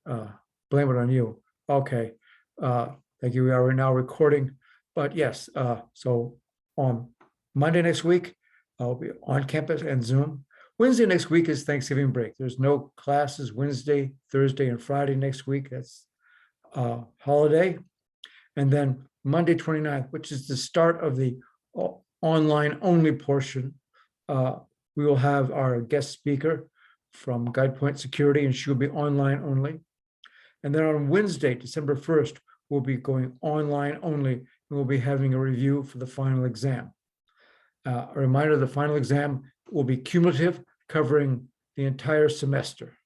blame it on you. Okay. Thank you. We are now recording. But yes, so on Monday next week, I'll be on campus and Zoom. Wednesday next week is Thanksgiving break. There's no classes Wednesday, Thursday, and Friday next week. That's holiday. And then Monday 29th, which is the start of the online only portion, we will have our guest speaker from GuidePoint Security, and she'll be online only. And then on Wednesday, December 1st, we'll be going online only, and we'll be having a review for the final exam. A reminder, the final exam will be cumulative, covering the entire semester.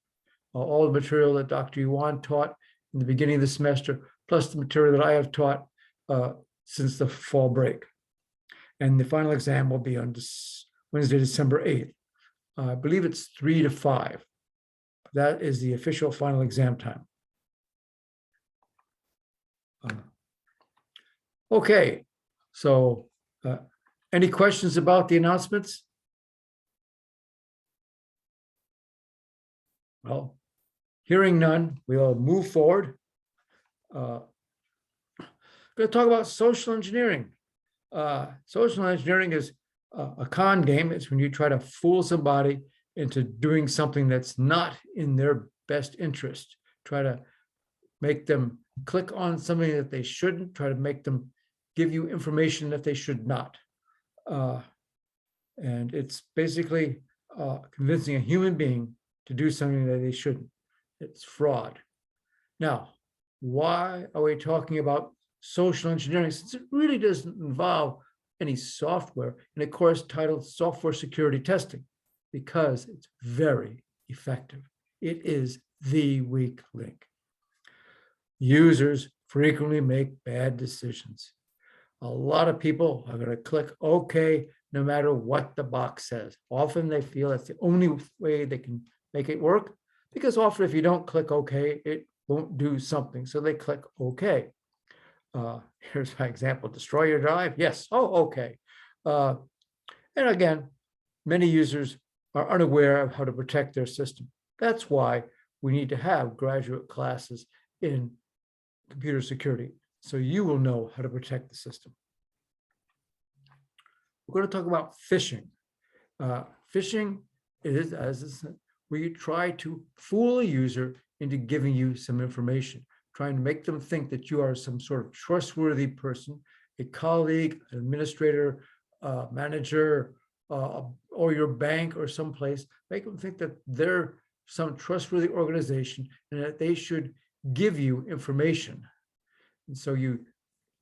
All the material that Dr. Yuan taught in the beginning of the semester, plus the material that I have taught since the fall break. And the final exam will be on Wednesday, December 8th. I believe it's 3 to 5. That is the official final exam time. Okay, so any questions about the announcements? Well, hearing none, we'll move forward. Going to talk about social engineering. Social engineering is a con game. It's when you try to fool somebody into doing something that's not in their best interest. Try to make them click on something that they shouldn't. Try to make them give you information that they should not. And it's basically convincing a human being to do something that they shouldn't. It's fraud. Now, why are we talking about social engineering, since it really doesn't involve any software, and of course titled software security testing? Because it's very effective. It is the weak link. Users frequently make bad decisions. A lot of people are going to click OK no matter what the box says. Often they feel that's the only way they can make it work, because often if you don't click OK, it won't do something. So they click OK. Here's my example: destroy your drive. Yes. Oh, okay. And again, many users are unaware of how to protect their system. That's why we need to have graduate classes in computer security, so you will know how to protect the system. We're going to talk about phishing. Phishing is, where you try to fool a user into giving you some information, trying to make them think that you are some sort of trustworthy person, a colleague, an administrator, manager, or your bank or someplace. Make them think that they're some trustworthy organization and that they should give you information. And so you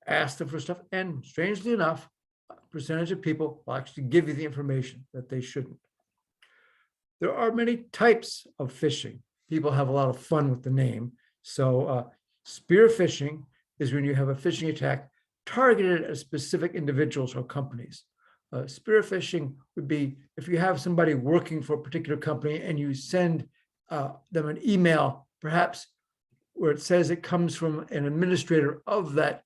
ask them for stuff, and strangely enough, a percentage of people will actually give you the information that they shouldn't. There are many types of phishing. People have a lot of fun with the name. So spear phishing is when you have a phishing attack targeted at specific individuals or companies. Spear phishing would be if you have somebody working for a particular company and you send them an email, perhaps where it says it comes from an administrator of that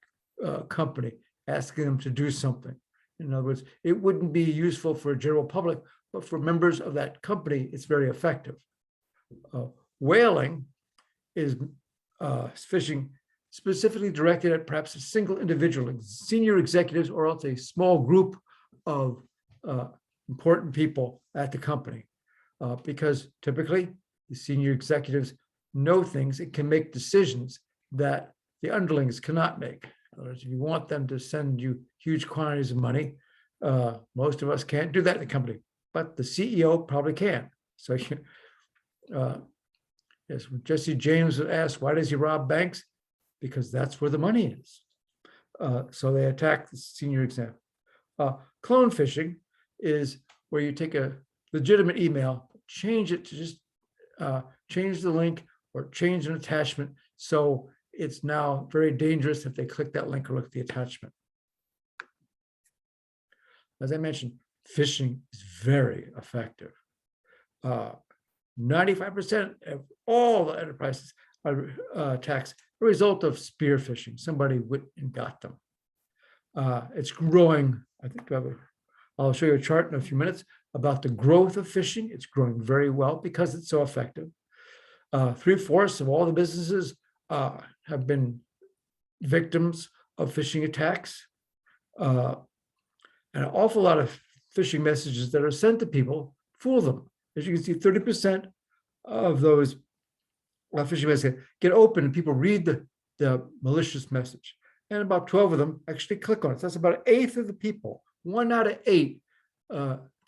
company, asking them to do something. In other words, it wouldn't be useful for a general public, but for members of that company, it's very effective. Whaling is phishing specifically directed at perhaps a single individual, senior executives, or else a small group of important people at the company, because typically the senior executives know things and can make decisions that the underlings cannot make. In other words, if you want them to send you huge quantities of money, most of us can't do that in the company, but the CEO probably can. So yes, when Jesse James was asked, why does he rob banks? Because that's where the money is. So they attack the senior executive. Clone phishing is where you take a legitimate email, change it to just change the link or change an attachment. So it's now very dangerous if they click that link or look at the attachment. As I mentioned, phishing is very effective. 95% of all the enterprises attacks a result of spear phishing. Somebody went and got them. It's growing. I think I'll show you a chart in a few minutes about the growth of phishing. It's growing very well because it's so effective. 3/4 of all the businesses have been victims of phishing attacks. An awful lot of phishing messages that are sent to people fool them. As you can see, 30% of those phishing messages get open and people read the malicious message. And about 12 of them actually click on it. So that's about 1/8 of the people. 1 out of 8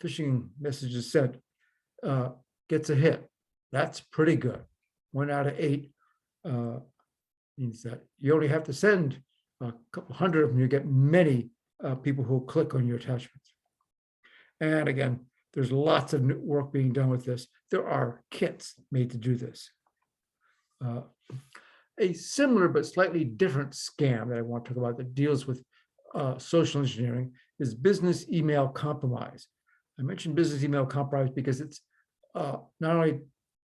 phishing messages sent gets a hit. That's pretty good. 1 out of 8 means that you only have to send a couple hundred of them. You get many people who click on your attachments. And again, there's lots of work being done with this. There are kits made to do this. A similar but slightly different scam that I want to talk about that deals with social engineering is business email compromise. I mentioned business email compromise because it's not only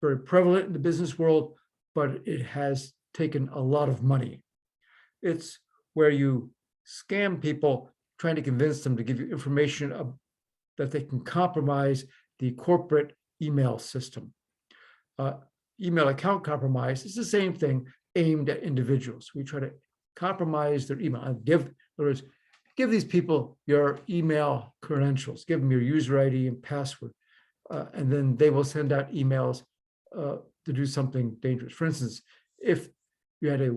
very prevalent in the business world, but it has taken a lot of money. It's where you scam people trying to convince them to give you information that they can compromise the corporate email system. Email account compromise is the same thing aimed at individuals. We try to compromise their email and give these people your email credentials, give them your user ID and password, and then they will send out emails to do something dangerous. For instance, if you had a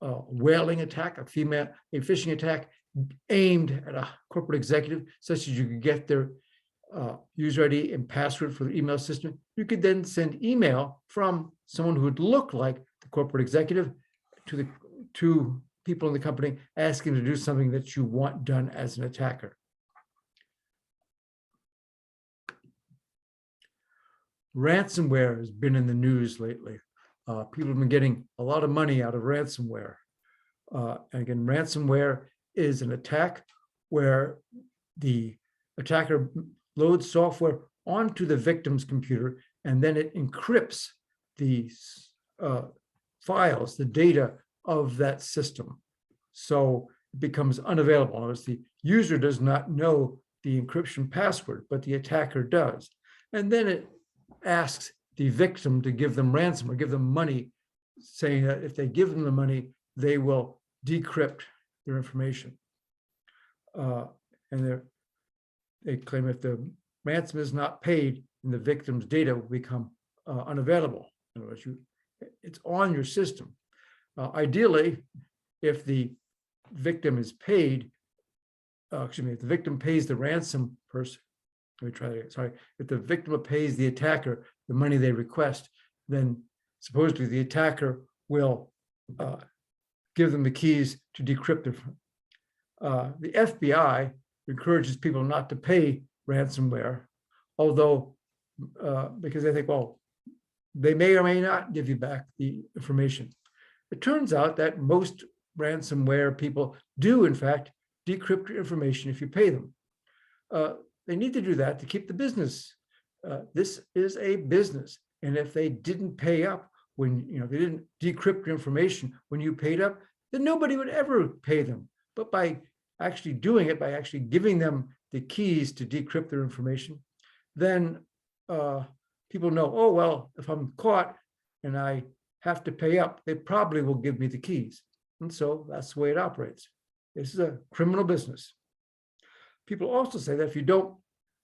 whaling attack, a phishing attack aimed at a corporate executive, such as you could get their user ID and password for the email system, you could then send email from someone who would look like the corporate executive to people in the company asking to do something that you want done as an attacker. Ransomware has been in the news lately. People have been getting a lot of money out of ransomware. And again, ransomware is an attack where the attacker loads software onto the victim's computer, and then it encrypts the files, the data of that system. So it becomes unavailable. In other words, the user does not know the encryption password, but the attacker does. And then it asks the victim to give them ransom or give them money, saying that if they give them the money, they will decrypt their information. And they claim if the ransom is not paid, then the victim's data will become unavailable. In other words, it's on your system. Ideally, if the victim is paid, if the victim pays the ransom person, if the victim pays the attacker the money they request, then supposedly the attacker will give them the keys to decrypt it. The FBI encourages people not to pay ransomware, although because they think, well, they may or may not give you back the information. It turns out that most ransomware people do, in fact, decrypt your information if you pay them. They need to do that to keep the business. This is a business, and if they didn't pay up when they didn't decrypt your information when you paid up, then nobody would ever pay them. But by actually doing it, by actually giving them the keys to decrypt their information, then people know, oh, well, if I'm caught and I have to pay up, they probably will give me the keys. And so that's the way it operates. This is a criminal business. People also say that if you don't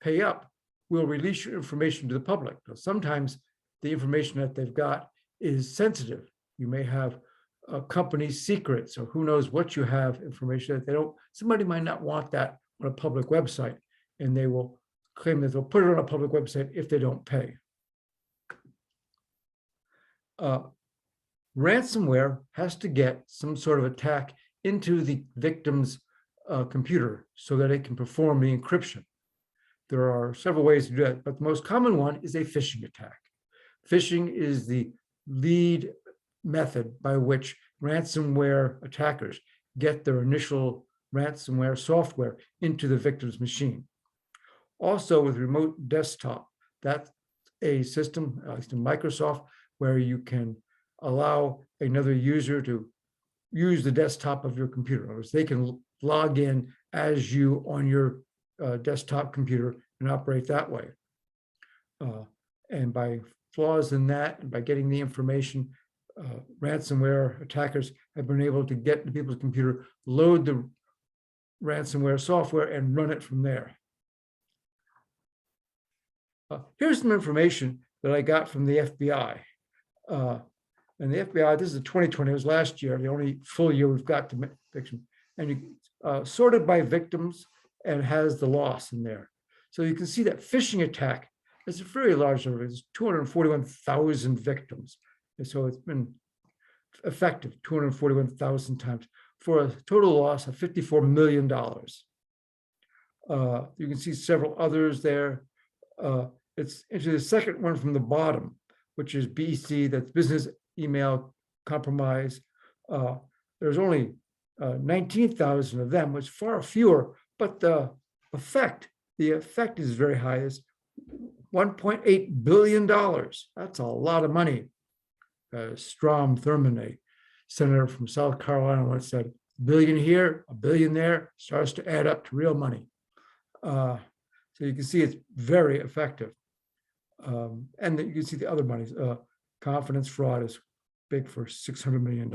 pay up, we'll release your information to the public. Now, sometimes the information that they've got is sensitive. You may have a company's secrets, or who knows what you have information that they don't, somebody might not want that on a public website, and they will claim that they'll put it on a public website if they don't pay. Ransomware has to get some sort of attack into the victim's computer so that it can perform the encryption. There are several ways to do that, but the most common one is a phishing attack. Phishing is the lead method by which ransomware attackers get their initial ransomware software into the victim's machine. Also, with remote desktop, that's a system, at least in Microsoft, where you can allow another user to use the desktop of your computer. In other words, they can log in as you on your desktop computer and operate that way. And by flaws in that. And by getting the information, ransomware attackers have been able to get into people's computer, load the ransomware software, and run it from there. Here's some information that I got from the FBI. And the FBI, this is 2020, it was last year, the only full year we've got to fiction. And you sorted by victims and has the loss in there. So you can see that phishing attack is a very large number. It's 241,000 victims. And so it's been effective 241,000 times for a total loss of $54 million. You can see several others there. It's into the second one from the bottom, which is BC, that's business email compromise. There's only 19,000 of them, which is far fewer, but the effect is very high. It's $1.8 billion. That's a lot of money. Strom Thurmond, a senator from South Carolina, once said, "A billion here, a billion there, starts to add up to real money." So you can see it's very effective. And you can see the other monies. Confidence fraud is big for $600 million.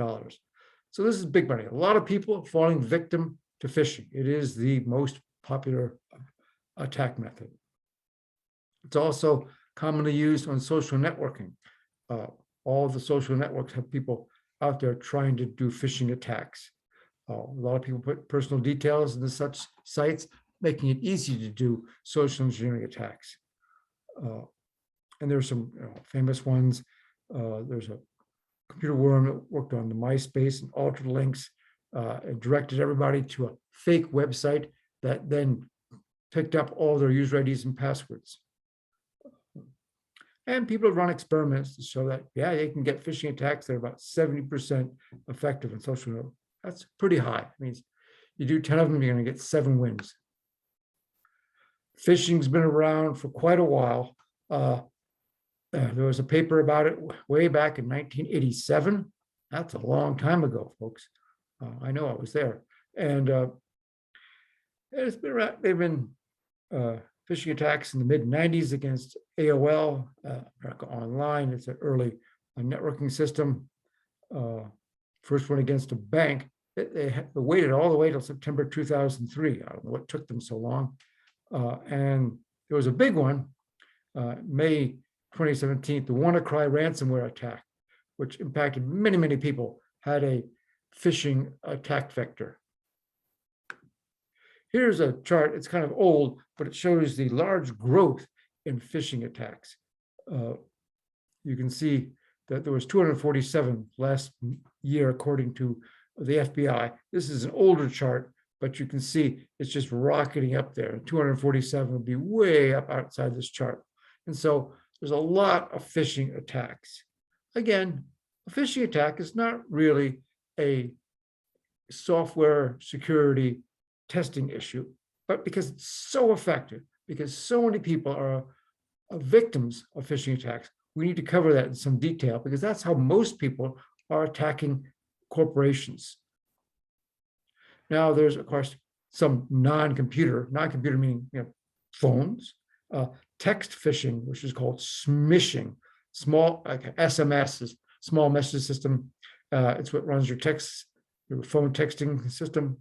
So this is big money. A lot of people falling victim to phishing. It is the most popular attack method. It's also commonly used on social networking. All the social networks have people out there trying to do phishing attacks. A lot of people put personal details into such sites, making it easy to do social engineering attacks. And there's some famous ones. There's a computer worm that worked on the MySpace and altered links and directed everybody to a fake website that then picked up all their user IDs and passwords. And people have run experiments to show that, yeah, they can get phishing attacks that are about 70% effective in social network. That's pretty high. It means you do 10 of them, you're going to get 7 wins. Phishing's been around for quite a while. There was a paper about it way back in 1987. That's a long time ago, folks. I know I was there. And it's been around. They've been phishing attacks in the mid-90s against AOL, America Online. It's an early networking system. First one against a bank. They waited all the way till September 2003. I don't know what took them so long. And there was a big one, May 2017, the WannaCry ransomware attack, which impacted many, many people, had a phishing attack vector. Here's a chart. It's kind of old, but it shows the large growth in phishing attacks. You can see that there was 247 last year, according to the FBI. This is an older chart, but you can see it's just rocketing up there. 247 would be way up outside this chart. And so there's a lot of phishing attacks. Again, a phishing attack is not really a software security testing issue, but because it's so effective, because so many people are victims of phishing attacks, we need to cover that in some detail, because that's how most people are attacking corporations. Now, there's, of course, some non-computer meaning phones, text phishing, which is called smishing, small, like SMS is small message system. It's what runs your text, your phone texting system.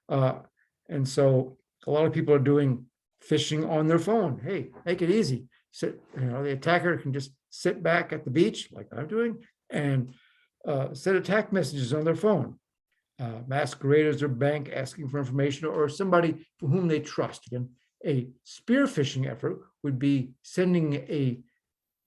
And so a lot of people are doing phishing on their phone. Hey, make it easy. The attacker can just sit back at the beach, like I'm doing, and send attack messages on their phone. Masquerade as their bank, asking for information, or somebody for whom they trust. Again, a spear phishing effort would be sending a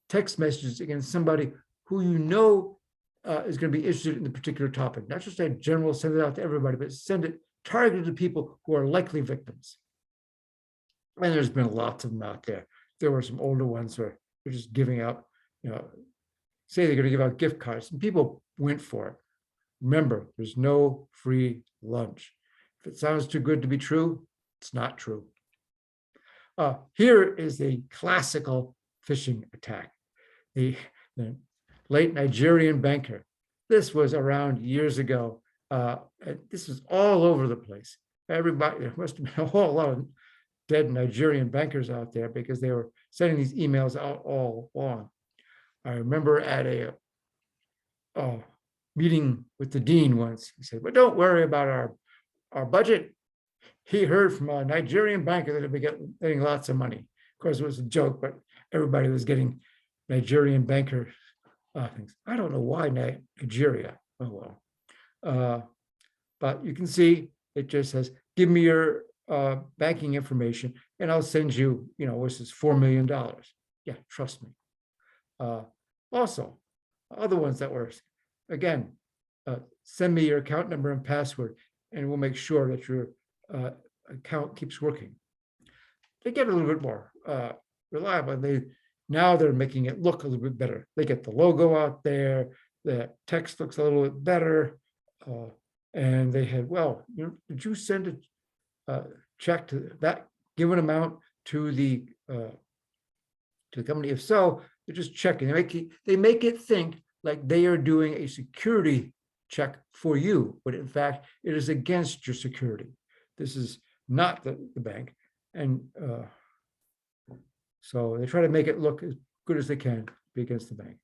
text message against somebody who you know is going to be interested in the particular topic. Not just a general send it out to everybody, but send it targeted to people who are likely victims. And there's been lots of them out there. There were some older ones where they're just giving out, say they're going to give out gift cards, and people went for it. Remember, there's no free lunch. If it sounds too good to be true, it's not true. Here is a classical phishing attack. The late Nigerian banker. This was around years ago. This was all over the place. Everybody, there must have been a whole lot of dead Nigerian bankers out there, because they were sending these emails out all along. I remember at a meeting with the dean once, he said, "But don't worry about our budget." He heard from a Nigerian banker that he'd be getting lots of money. Of course, it was a joke, but everybody was getting Nigerian banker things. I don't know why Nigeria. Oh well. But you can see it just says, "Give me your banking information, and I'll send you, this is $4 million. Yeah, trust me. Also, other ones that were, again, send me your account number and password, and we'll make sure that your account keeps working. They get a little bit more reliable. Now they're making it look a little bit better. They get the logo out there, the text looks a little bit better, and they had, well, did you send a check to that given amount to the company? If so, they're just checking. They make it think like they are doing a security check for you, but in fact, it is against your security. This is not the bank, and so they try to make it look as good as they can to be against the bank.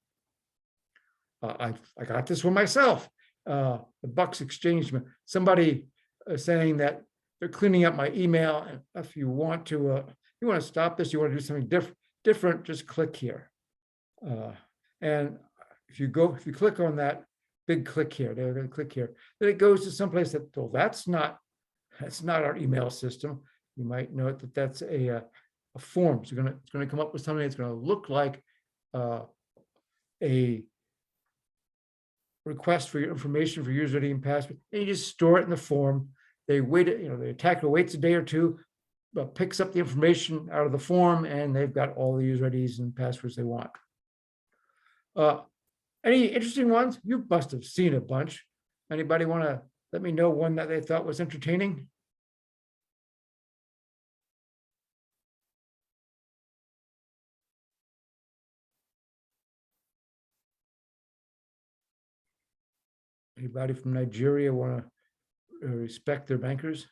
I got this one myself. The Bucks Exchange, somebody saying that they're cleaning up my email, and if you want to stop this, you want to do something different, just click here. And if you click on that big click here, they're going to click here, then it goes to someplace that, well, that's not our email system. You might note that that's a form. So it's going to come up with something that's going to look like a request for your information for user ID and password, and you just store it in the form. They wait, the attacker waits a day or two, but picks up the information out of the form, and they've got all the user IDs and passwords they want. Any interesting ones? You must have seen a bunch. Anybody want to let me know one that they thought was entertaining? Anybody from Nigeria want to respect their bankers?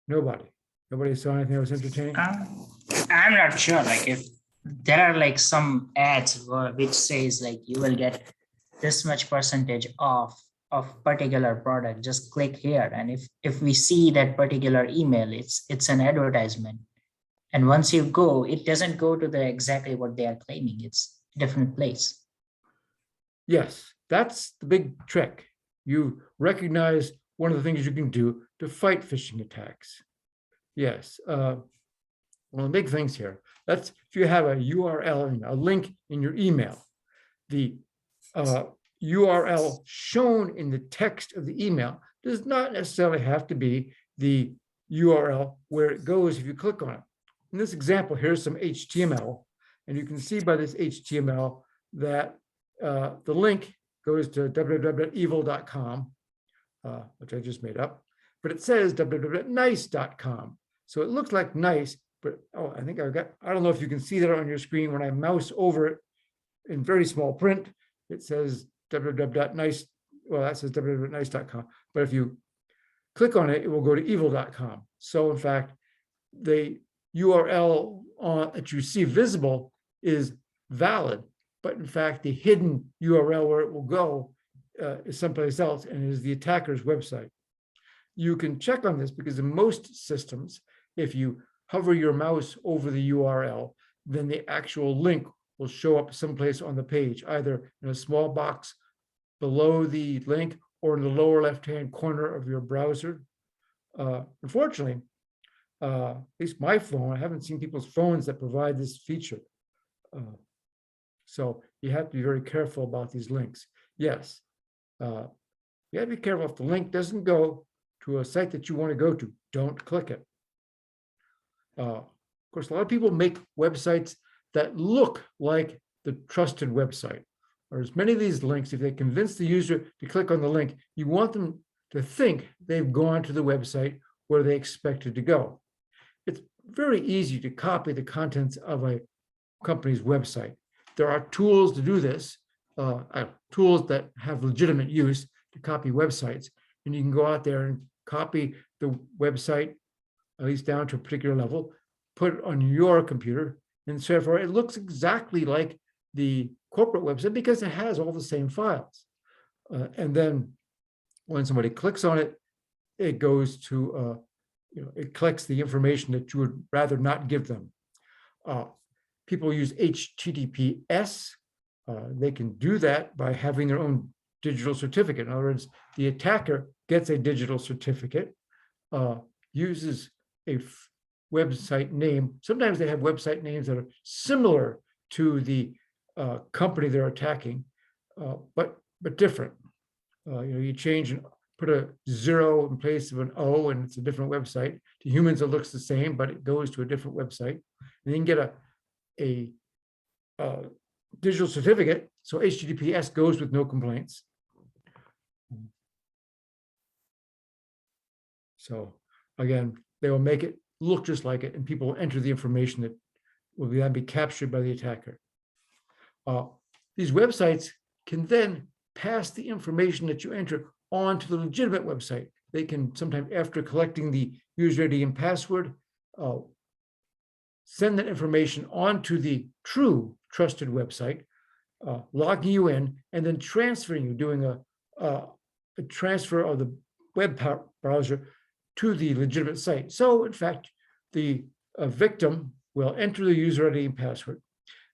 Nobody saw anything that was entertaining? I'm not sure. Like, if there are like some ads which says like you will get this much percentage off of particular product, just click here. And if we see that particular email, it's an advertisement. And once you go, it doesn't go to the exactly what they are claiming. It's a different place. Yes, that's the big trick. You recognize one of the things you can do to fight phishing attacks. Yes, one of the big things here, that's if you have a URL, a link in your email, the URL shown in the text of the email does not necessarily have to be the URL where it goes if you click on it. In this example, here's some HTML, and you can see by this HTML that the link goes to www.evil.com, which I just made up, but it says www.nice.com. So it looks like nice, but I think I don't know if you can see that on your screen. When I mouse over it in very small print, it says www.nice. Well, that says www.nice.com. But if you click on it, it will go to evil.com. So in fact, the URL that you see visible is valid, but in fact, the hidden URL where it will go is someplace else, and it is the attacker's website. You can check on this because in most systems, if you hover your mouse over the URL, then the actual link will show up someplace on the page, either in a small box below the link or in the lower left-hand corner of your browser. Unfortunately, at least my phone, I haven't seen people's phones that provide this feature. So you have to be very careful about these links. Yes, you have to be careful if the link doesn't go to a site that you want to go to, don't click it. Of course, a lot of people make websites that look like the trusted website. Or as many of these links, if they convince the user to click on the link, you want them to think they've gone to the website where they expected to go. It's very easy to copy the contents of a company's website. There are tools to do this, tools that have legitimate use to copy websites. And you can go out there and copy the website, at least down to a particular level, put it on your computer, And so therefore, it looks exactly like the corporate website because it has all the same files. And then when somebody clicks on it, it goes to, it collects the information that you would rather not give them. People use HTTPS. They can do that by having their own digital certificate. In other words, the attacker gets a digital certificate, uses a website name. Sometimes they have website names that are similar to the company they're attacking, but different. You change and put a 0 in place of an O, and it's a different website. To humans, it looks the same, but it goes to a different website. And you can get a digital certificate. So HTTPS goes with no complaints. So again, they will make it look just like it, and people will enter the information that will then be captured by the attacker. These websites can then pass the information that you enter on to the legitimate website. They can sometimes, after collecting the user ID and password, send that information onto the true trusted website, logging you in, and then transferring you, doing a transfer of the web browser to the legitimate site. So in fact, the victim will enter the user ID and password.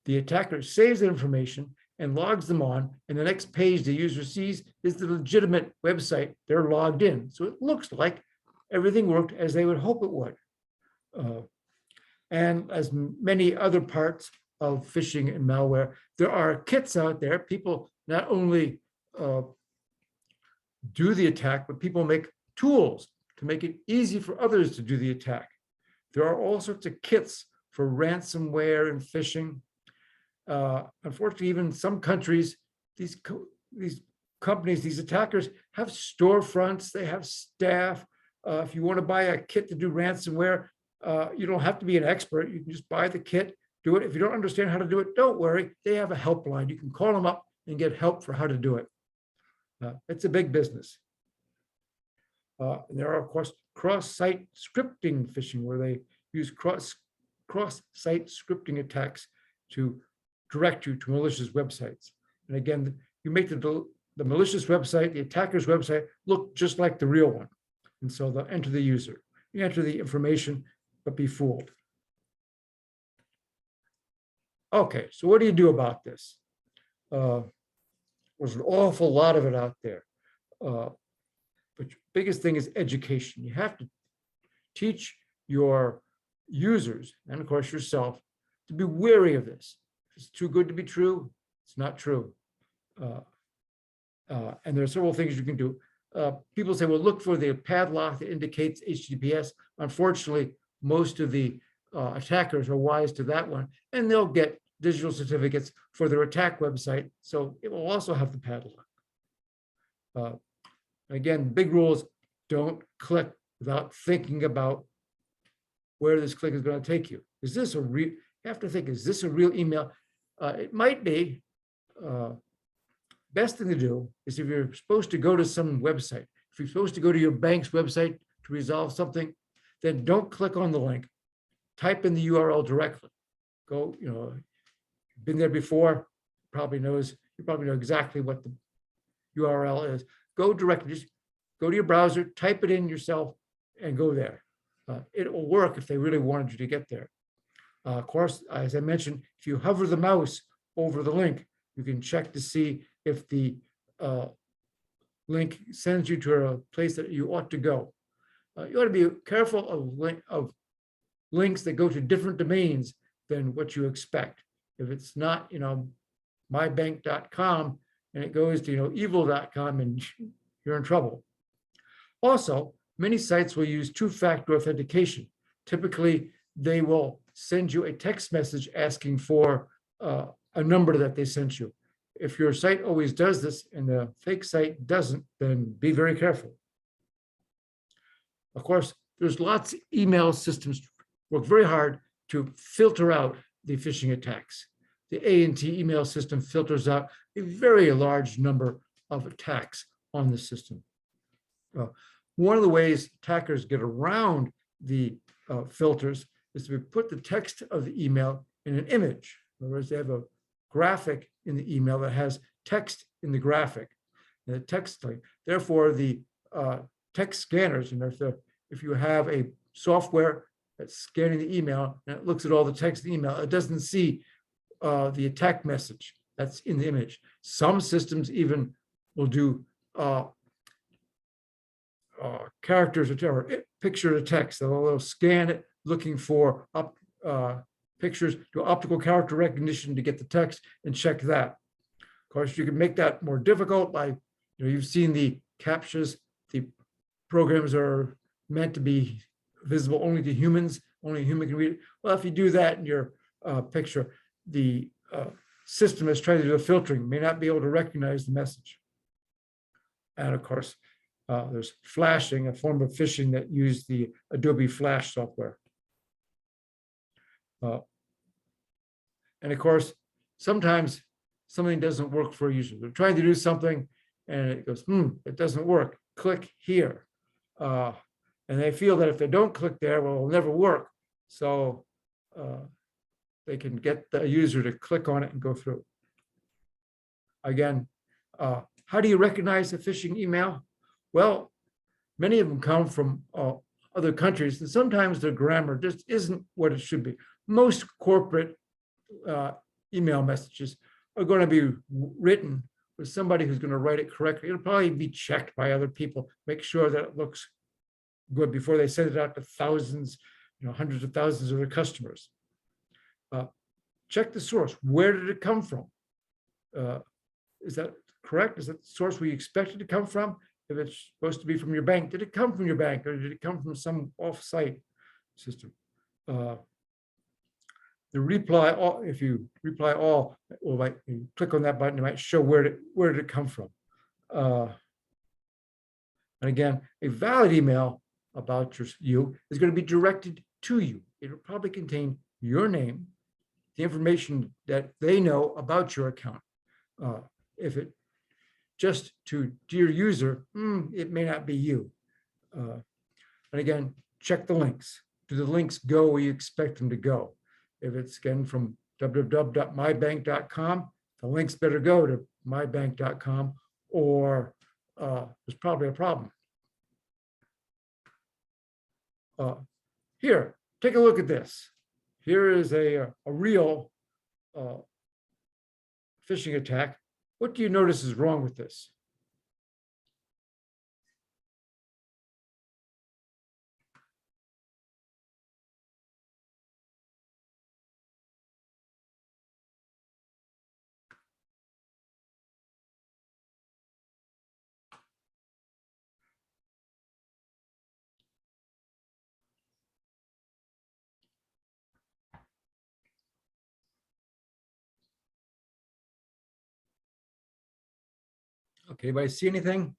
The attacker saves that information and logs them on, and the next page the user sees is the legitimate website they're logged in. So it looks like everything worked as they would hope it would. And as many other parts of phishing and malware, there are kits out there. People not only do the attack, but people make tools to make it easy for others to do the attack. There are all sorts of kits for ransomware and phishing. Unfortunately, even in some countries, these companies, these attackers have storefronts, they have staff. If you want to buy a kit to do ransomware, you don't have to be an expert. You can just buy the kit, do it. If you don't understand how to do it, don't worry. They have a helpline. You can call them up and get help for how to do it. It's a big business. And there are, of course, cross-site scripting phishing, where they use cross-site scripting attacks to direct you to malicious websites. And again, you make the malicious website, the attacker's website, look just like the real one. And so they'll enter the user. You enter the information, but be fooled. Okay, so what do you do about this? There's an awful lot of it out there. But the biggest thing is education. You have to teach your users, and of course yourself, to be wary of this. If it's too good to be true, it's not true. And there are several things you can do. People say, well, look for the padlock that indicates HTTPS. Unfortunately, most of the attackers are wise to that one, and they'll get digital certificates for their attack website. So it will also have the padlock. Again, big rules: don't click without thinking about where this click is going to take you. Is this a real? You have to think, is this a real email? It might be. Best thing to do is, if you're supposed to go to some website, if you're supposed to go to your bank's website to resolve something, then don't click on the link. Type in the URL directly. Go, been there before, you probably know exactly what the URL is. Go directly, just go to your browser, type it in yourself, and go there. It will work if they really wanted you to get there. Of course, as I mentioned, if you hover the mouse over the link, you can check to see if the link sends you to a place that you ought to go. You ought to be careful of links that go to different domains than what you expect. If it's not, mybank.com and it goes to, evil.com, and you're in trouble. Also, many sites will use two-factor authentication. Typically, they will send you a text message asking for a number that they sent you. If your site always does this and the fake site doesn't, then be very careful. Of course, there's lots of email systems work very hard to filter out the phishing attacks. The ANT email system filters out a very large number of attacks on the system. One of the ways attackers get around the filters is to put the text of the email in an image. In other words, they have a graphic in the email that has text in the graphic. And the text, therefore, the text scanners, and if you have a software that's scanning the email and it looks at all the text in the email, it doesn't see the attack message that's in the image. Some systems even will do characters or picture to text. They'll scan it looking for pictures, do optical character recognition to get the text and check that. Of course, you can make that more difficult by, you've seen the CAPTCHAs. The programs are meant to be visible only to humans. Only a human can read it. Well, if you do that in your picture, the system is trying to do the filtering, may not be able to recognize the message. And of course, there's flashing, a form of phishing that used the Adobe Flash software. And of course, sometimes something doesn't work for a user. They're trying to do something and it goes, it doesn't work. Click here. And they feel that if they don't click there, well, it'll never work. So they can get the user to click on it and go through. Again, how do you recognize a phishing email? Well, many of them come from other countries, and sometimes the grammar just isn't what it should be. Most corporate email messages are going to be written with somebody who's going to write it correctly. It'll probably be checked by other people, make sure that it looks good before they send it out to thousands, hundreds of thousands of their customers. Check the source. Where did it come from? Is that correct? Is that the source we expect it to come from? If it's supposed to be from your bank, did it come from your bank or did it come from some off-site system? The reply all, if you reply all, or you click on that button, it might show where did it come from. And again, a valid email about you is going to be directed to you. It'll probably contain your name, the information that they know about your account. If it just to dear user, it may not be you. And again, check the links. Do the links go where you expect them to go? If it's again from www.mybank.com, the links better go to mybank.com, or there's probably a problem. Here, take a look at this. Here is a real phishing attack. What do you notice is wrong with this? Okay, anybody see anything?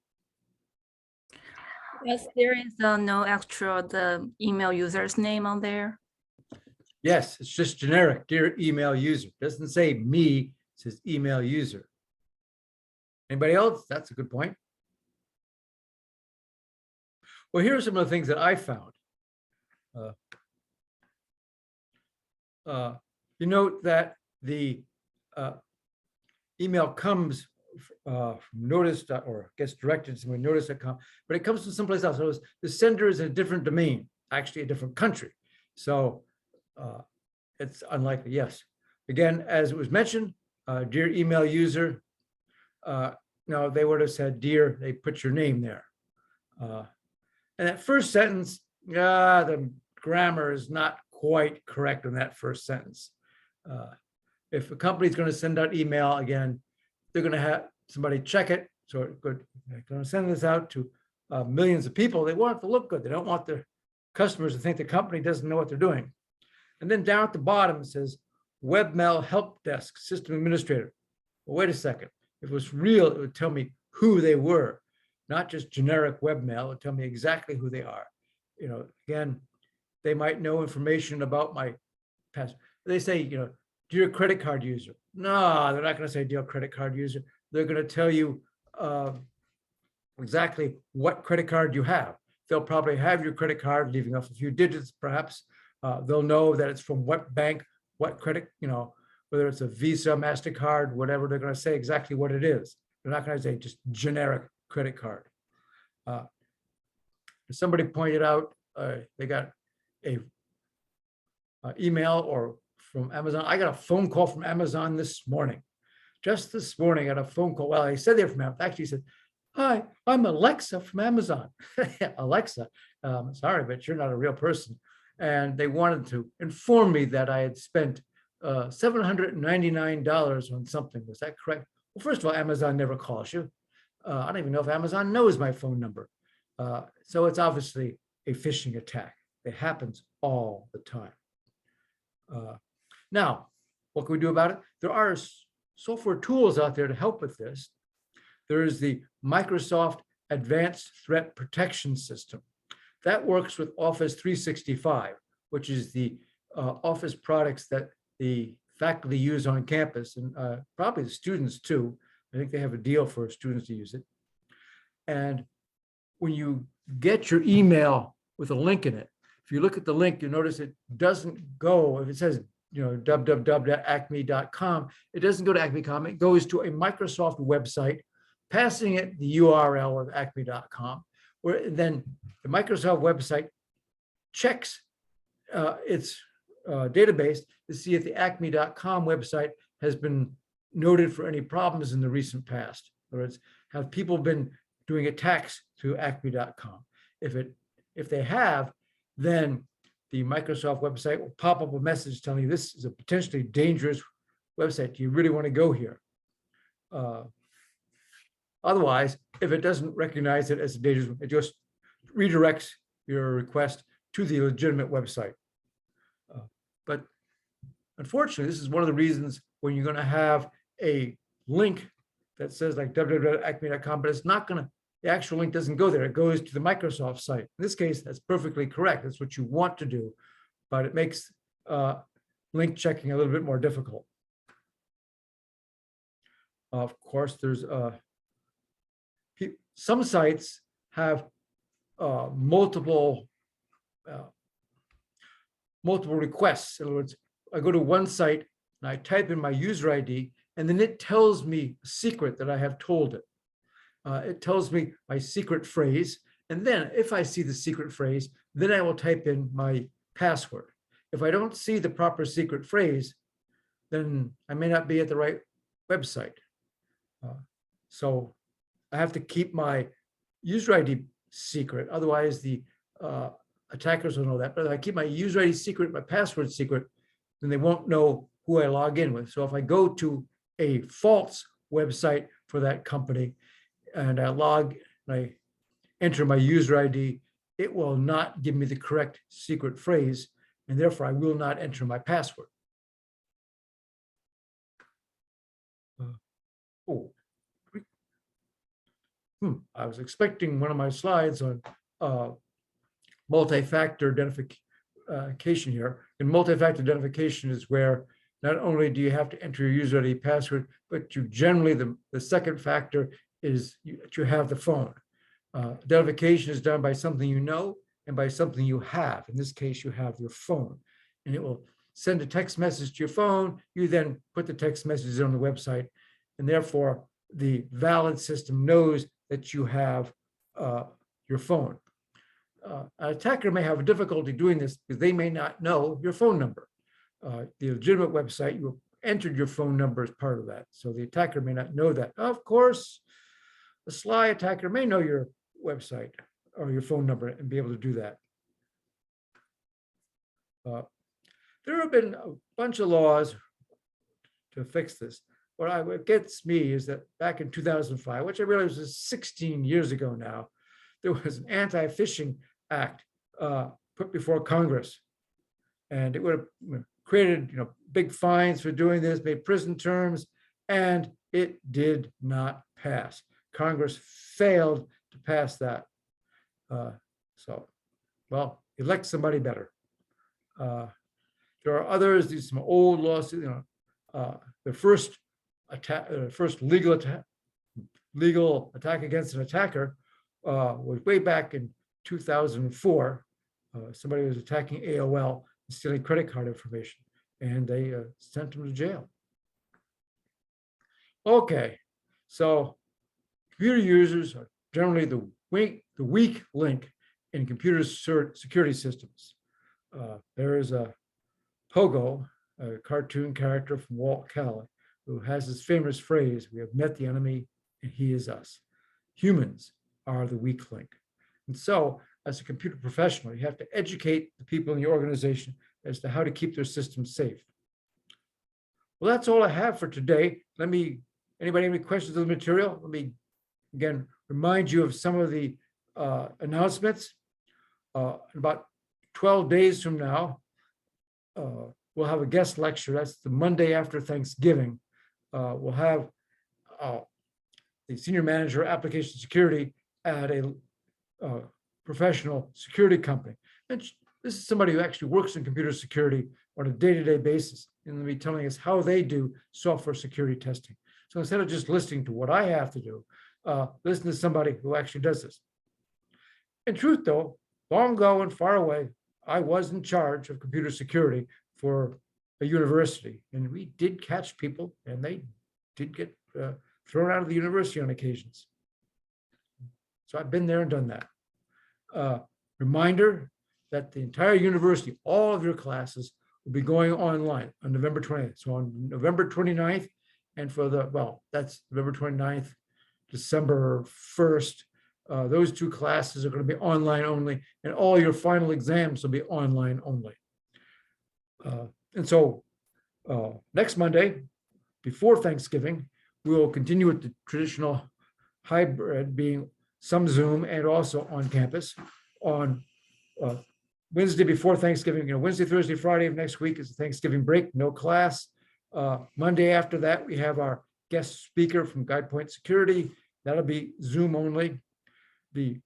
Yes, there is no extra the email user's name on there. Yes, it's just generic, dear email user. It doesn't say me, it says email user. Anybody else? That's a good point. Well, here are some of the things that I found. You note that the email comes from notice or gets directed to notice.com, but it comes from someplace else. So the sender is in a different domain, actually a different country. So it's unlikely, yes. Again, as it was mentioned, dear email user, no, they would have said dear, they put your name there. And that first sentence, the grammar is not quite correct in that first sentence. If a company is going to send out email, again, they're going to have somebody check it. So good, they're going to send this out to millions of people. They want it to look good. They don't want their customers to think the company doesn't know what they're doing. And then down at the bottom, it says webmail help desk system administrator. Well, wait a second. If it was real, it would tell me who they were, not just generic webmail. It would tell me exactly who they are. Again, they might know information about my past. They say, dear credit card user. No, they're not going to say dear credit card user. They're going to tell you exactly what credit card you have. They'll probably have your credit card, leaving off a few digits, perhaps. They'll know that it's from what bank, what credit, whether it's a Visa, MasterCard, whatever, they're going to say exactly what it is. They're not going to say just generic credit card. Somebody pointed out they got a email or from Amazon. I got a phone call from Amazon this morning. Just this morning, I got a phone call. Well, he said they're from Amazon. Actually, he said, "Hi, I'm Alexa from Amazon." Alexa, sorry, but you're not a real person. And they wanted to inform me that I had spent $799 on something. Was that correct? Well, first of all, Amazon never calls you. I don't even know if Amazon knows my phone number. So it's obviously a phishing attack. It happens all the time. Now, what can we do about it? There are software tools out there to help with this. There is the Microsoft Advanced Threat Protection System. That works with Office 365, which is the Office products that the faculty use on campus, and probably the students too. I think they have a deal for students to use it. And when you get your email with a link in it, if you look at the link, you notice it doesn't go, if it says, www.acme.com, it doesn't go to acme.com, it goes to a Microsoft website, passing it the URL of acme.com, where then the Microsoft website checks its database to see if the acme.com website has been noted for any problems in the recent past. In other words, have people been doing attacks to acme.com? If they have, then the Microsoft website will pop up a message telling you this is a potentially dangerous website. Do you really want to go here? Otherwise, if it doesn't recognize it as a dangerous, it just redirects your request to the legitimate website. But unfortunately, this is one of the reasons when you're going to have a link that says like www.acme.com, but it's not going to, the actual link doesn't go there. It goes to the Microsoft site. In this case, that's perfectly correct. That's what you want to do, but it makes link checking a little bit more difficult. Of course, there's some sites have multiple requests. In other words, I go to one site and I type in my user ID, and then it tells me a secret that I have told it. It tells me my secret phrase. And then if I see the secret phrase, then I will type in my password. If I don't see the proper secret phrase, then I may not be at the right website. So I have to keep my user ID secret. Otherwise, the attackers will know that. But if I keep my user ID secret, my password secret, then they won't know who I log in with. So if I go to a false website for that company, and I enter my user ID, it will not give me the correct secret phrase, and therefore I will not enter my password. I was expecting one of my slides on multi-factor identification here. And multi-factor identification is where not only do you have to enter your user ID password, but you generally, the second factor is that you have the phone. Identification is done by something you know and by something you have. In this case, you have your phone, and it will send a text message to your phone. You then put the text messages on the website, and therefore the valid system knows that you have your phone. An attacker may have a difficulty doing this because they may not know your phone number. The legitimate website, you entered your phone number as part of that. So the attacker may not know that. Of course, the sly attacker may know your website or your phone number and be able to do that. There have been a bunch of laws to fix this. What gets me is that back in 2005, which I realize was 16 years ago now, there was an AntiFishing Act put before Congress. And it would have created big fines for doing this, made prison terms, and it did not pass. Congress failed to pass that. Well, elect somebody better. There are others, these some old lawsuits, the first legal attack against an attacker was way back in 2004. Somebody was attacking AOL and stealing credit card information. and they sent him to jail. Okay, so computer users are generally the weak link in computer security systems. There is a Pogo, a cartoon character from Walt Kelly, who has this famous phrase, "We have met the enemy and he is us." Humans are the weak link. And so, as a computer professional, you have to educate the people in your organization as to how to keep their systems safe. Well, that's all I have for today. Anybody have any questions of the material? Let me again remind you of some of the announcements. About 12 days from now, we'll have a guest lecture. That's the Monday after Thanksgiving. We'll have the senior manager of application security at a professional security company. And this is somebody who actually works in computer security on a day-to-day basis, and they'll be telling us how they do software security testing. So instead of just listening to what I have to do, listen to somebody who actually does this. In truth, though, long ago and far away, I was in charge of computer security for a university, and we did catch people, and they did get thrown out of the university on occasions. So I've been there and done that. Reminder that the entire university, all of your classes, will be going online on November 20th. So on November 29th, and for that's November 29th, December 1st, those two classes are going to be online only, and all your final exams will be online only. And so next Monday, before Thanksgiving, we will continue with the traditional hybrid, being some Zoom and also on campus. On Wednesday before Thanksgiving, Wednesday, Thursday, Friday of next week is the Thanksgiving break, no class. Monday after that, we have our guest speaker from GuidePoint Security. That'll be Zoom only. The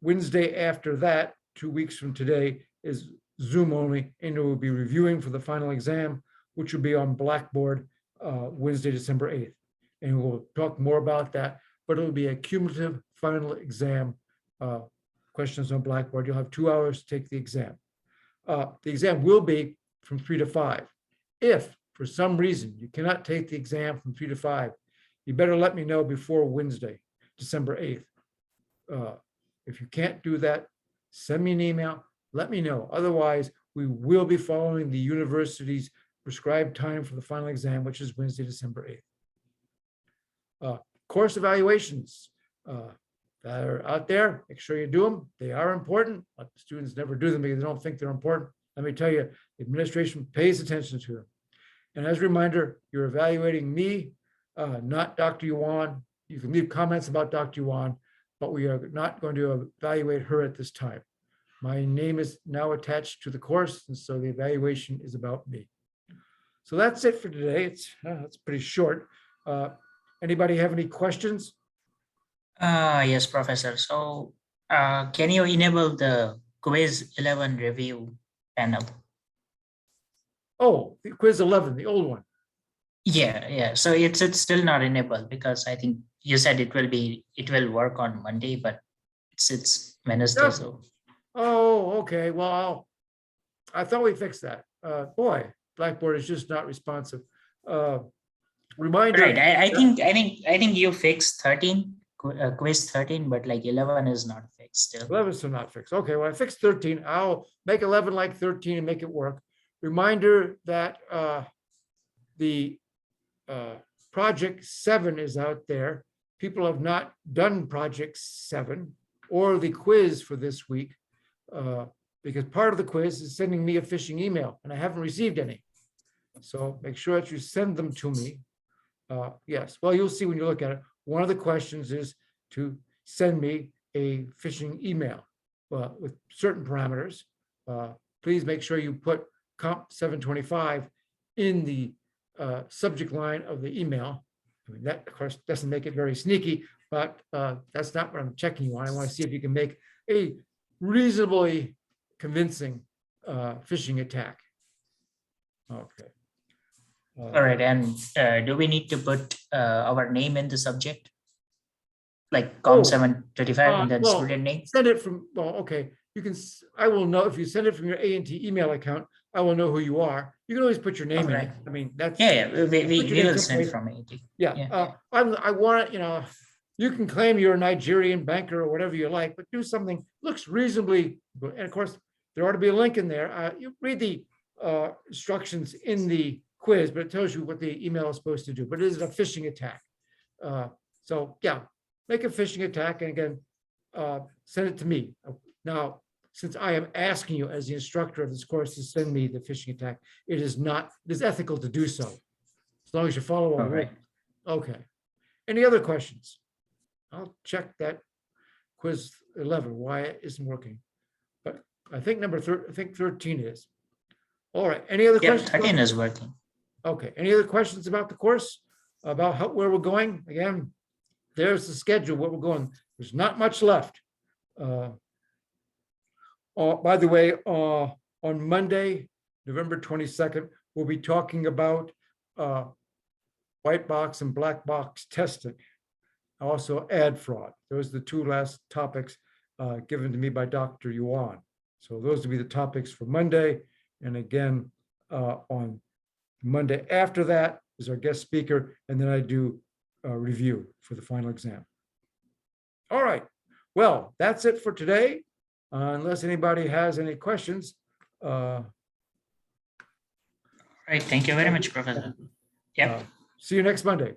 Wednesday after that, 2 weeks from today, is Zoom only, and we'll be reviewing for the final exam, which will be on Blackboard Wednesday, December 8th. And we'll talk more about that, but it'll be a cumulative final exam, questions on Blackboard. You'll have 2 hours to take the exam. The exam will be from 3 to 5. If for some reason you cannot take the exam from 3 to 5, you better let me know before Wednesday, December 8th. If you can't do that, send me an email, let me know. Otherwise, we will be following the university's prescribed time for the final exam, which is Wednesday, December 8th. Course evaluations that are out there, make sure you do them. They are important, but students never do them because they don't think they're important. Let me tell you, the administration pays attention to them. And as a reminder, you're evaluating me, not Dr. Yuan. You can leave comments about Dr. Yuan, but we are not going to evaluate her at this time. My name is now attached to the course, and so the evaluation is about me. So that's it for today. It's pretty short. Anybody have any questions? Yes, Professor. So can you enable the quiz 11 review panel? Oh, the quiz 11, the old one. Yeah. So it's still not enabled because I think you said it will work on Monday, but it's Wednesday. Yes. So Oh, okay. Well, I thought we fixed that. Boy, Blackboard is just not responsive. Reminder. right. I think you fixed 13 quiz 13, but like 11 is not fixed still. 11 is still not fixed. Okay, well, I fixed 13. I'll make 11 like 13 and make it work. Reminder that the project 7 is out there. People have not done project 7 or the quiz for this week because part of the quiz is sending me a phishing email and I haven't received any. So make sure that you send them to me. Yes, well, you'll see when you look at it. One of the questions is to send me a phishing email with certain parameters. Please make sure you put Comp 725 in the subject line of the email. I mean, that, of course, doesn't make it very sneaky, but that's not what I'm checking you on. I want to see if you can make a reasonably convincing phishing attack. Okay. All right. And do we need to put our name in the subject? Like Comp 725 and then well, student name? Send it from, well, okay. You can, I will know if you send it from your A&T email account, I will know who you are. You can always put your name in it. Alright. I mean, that's. Yeah, put we your name will send template. from it. Yeah, Yeah. I want it, you can claim you're a Nigerian banker or whatever you like, but do something looks reasonably good. And of course, there ought to be a link in there. You read the instructions in the quiz, but it tells you what the email is supposed to do. But it is a phishing attack. So yeah, make a phishing attack, and again, send it to me. Now, since I am asking you as the instructor of this course to send me the phishing attack, it is ethical to do so, as long as you follow all the Alright. rules. Okay. Any other questions? I'll check that quiz 11, why it isn't working. But I think 13 is. All right. Any other Yeah, questions? 13 is working. Okay. Any other questions about the course? About where we're going? Again, there's the schedule, where we're going. There's not much left. By the way, on Monday, November 22nd, we'll be talking about white box and black box testing. Also ad fraud. Those are the two last topics given to me by Dr. Yuan. So those will be the topics for Monday. And again, on Monday after that is our guest speaker, and then I do a review for the final exam. All right. Well, that's it for today. Unless anybody has any questions. Right. Thank you very much, Professor. Yeah. See you next Monday.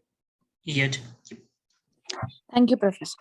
You too. Thank you, Professor.